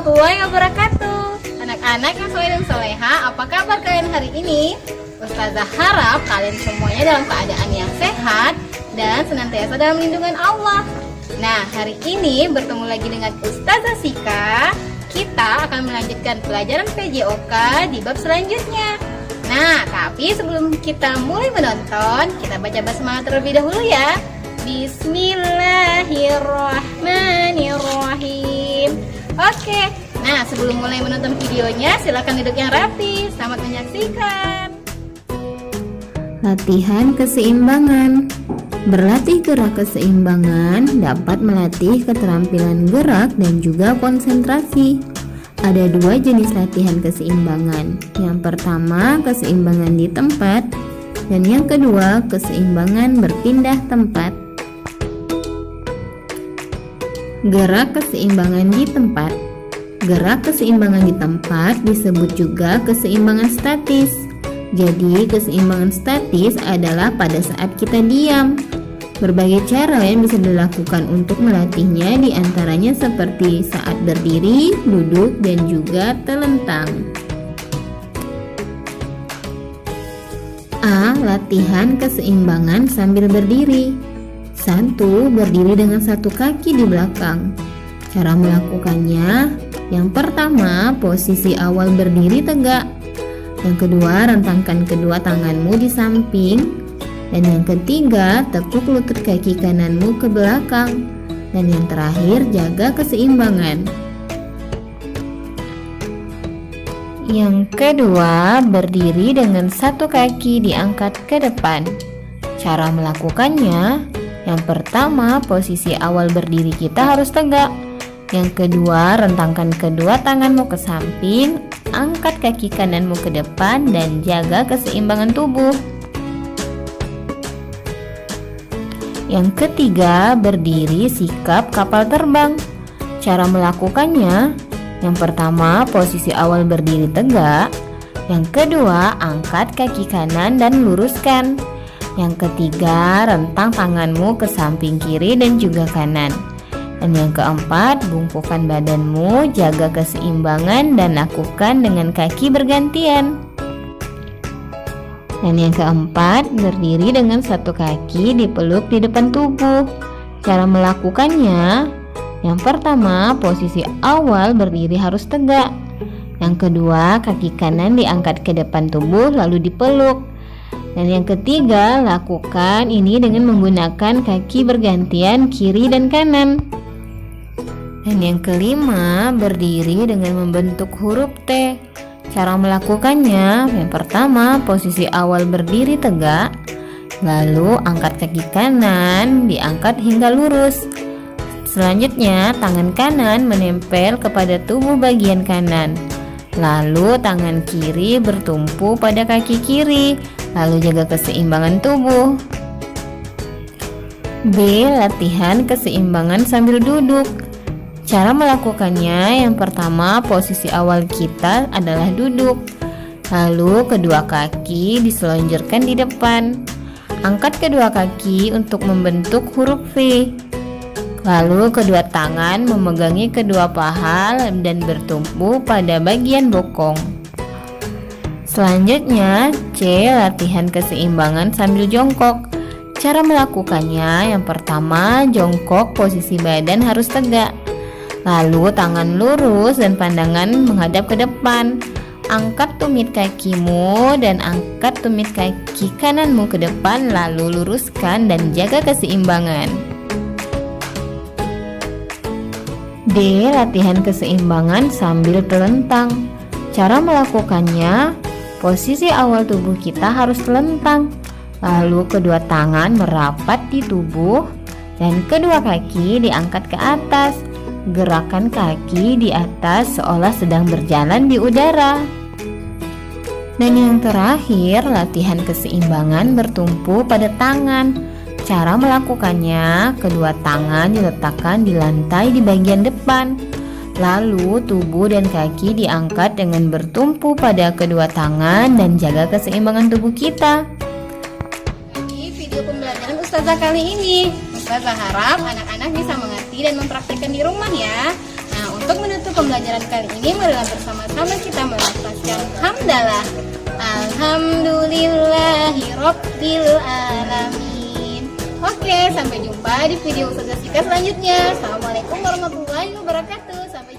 warahmatullahi wabarakatuh. Anak-anak yang soleh dan soleha, apa kabar kalian hari ini? Ustazah harap kalian semuanya dalam keadaan yang sehat dan senantiasa dalam lindungan Allah. Nah, hari ini bertemu lagi dengan Ustazah Sika. Kita akan melanjutkan pelajaran PJOK di bab selanjutnya. Nah, tapi sebelum kita mulai menonton, kita baca basmalah terlebih dahulu ya. Bismillahirrahmanirrahim. Oke, nah sebelum mulai menonton videonya, silakan duduk yang rapi. Selamat menyaksikan. Latihan keseimbangan. Berlatih gerak keseimbangan dapat melatih keterampilan gerak dan juga konsentrasi. Ada dua jenis latihan keseimbangan. Yang pertama, keseimbangan di tempat, dan yang kedua, keseimbangan berpindah tempat. Gerak keseimbangan di tempat. Gerak keseimbangan di tempat disebut juga keseimbangan statis. Jadi, keseimbangan statis adalah pada saat kita diam. Berbagai cara yang bisa dilakukan untuk melatihnya, diantaranya seperti saat berdiri, duduk, dan juga telentang. A. Latihan keseimbangan sambil berdiri. 1. Berdiri dengan satu kaki di belakang. Cara melakukannya, yang pertama, posisi awal berdiri tegak. Yang kedua, rentangkan kedua tanganmu di samping. Dan yang ketiga, tekuk lutut kaki kananmu ke belakang. Dan yang terakhir, jaga keseimbangan. Yang kedua, berdiri dengan satu kaki diangkat ke depan. Cara melakukannya, yang pertama, posisi awal berdiri kita harus tegak. Yang kedua, rentangkan kedua tanganmu ke samping, angkat kaki kananmu ke depan, dan jaga keseimbangan tubuh. Yang ketiga, berdiri sikap kapal terbang. Cara melakukannya, yang pertama, posisi awal berdiri tegak. Yang kedua, angkat kaki kanan dan luruskan. Yang ketiga, rentang tanganmu ke samping kiri dan juga kanan. Dan yang keempat, bungkukan badanmu, jaga keseimbangan dan lakukan dengan kaki bergantian. Dan yang keempat, berdiri dengan satu kaki dipeluk di depan tubuh. Cara melakukannya, yang pertama, posisi awal berdiri harus tegak. Yang kedua, kaki kanan diangkat ke depan tubuh lalu dipeluk. Dan yang ketiga, lakukan ini dengan menggunakan kaki bergantian kiri dan kanan. Dan yang kelima, berdiri dengan membentuk huruf T. Cara melakukannya, yang pertama, posisi awal berdiri tegak, lalu angkat kaki kanan, diangkat hingga lurus. Selanjutnya, tangan kanan menempel kepada tubuh bagian kanan. Lalu tangan kiri bertumpu pada kaki kiri, lalu jaga keseimbangan tubuh. B. Latihan keseimbangan sambil duduk. Cara melakukannya, yang pertama, posisi awal kita adalah duduk. Lalu kedua kaki diselonjorkan di depan. Angkat kedua kaki untuk membentuk huruf V. Lalu kedua tangan memegangi kedua paha dan bertumpu pada bagian bokong. Selanjutnya, C. Latihan keseimbangan sambil jongkok. Cara melakukannya, yang pertama, jongkok posisi badan harus tegak. Lalu tangan lurus dan pandangan menghadap ke depan. Angkat tumit kakimu dan angkat tumit kaki kananmu ke depan, lalu luruskan dan jaga keseimbangan. D. Latihan keseimbangan sambil telentang. Cara melakukannya, posisi awal tubuh kita harus telentang. Lalu kedua tangan merapat di tubuh dan kedua kaki diangkat ke atas. Gerakan kaki di atas seolah sedang berjalan di udara. Dan yang terakhir, latihan keseimbangan bertumpu pada tangan. Cara melakukannya, kedua tangan diletakkan di lantai di bagian depan. Lalu tubuh dan kaki diangkat dengan bertumpu pada kedua tangan dan jaga keseimbangan tubuh kita. Di video pembelajaran Ustazah kali ini, Ustazah harap anak-anak bisa mengerti dan mempraktikkan di rumah ya. Nah, untuk untuk menutup pembelajaran kali ini, marilah bersama-sama kita melafazkan hamdalah. Alhamdulillahi Rabbil Alamin. Oke, sampai jumpa di video Ustazah Sika selanjutnya. Assalamualaikum warahmatullahi wabarakatuh. Sampai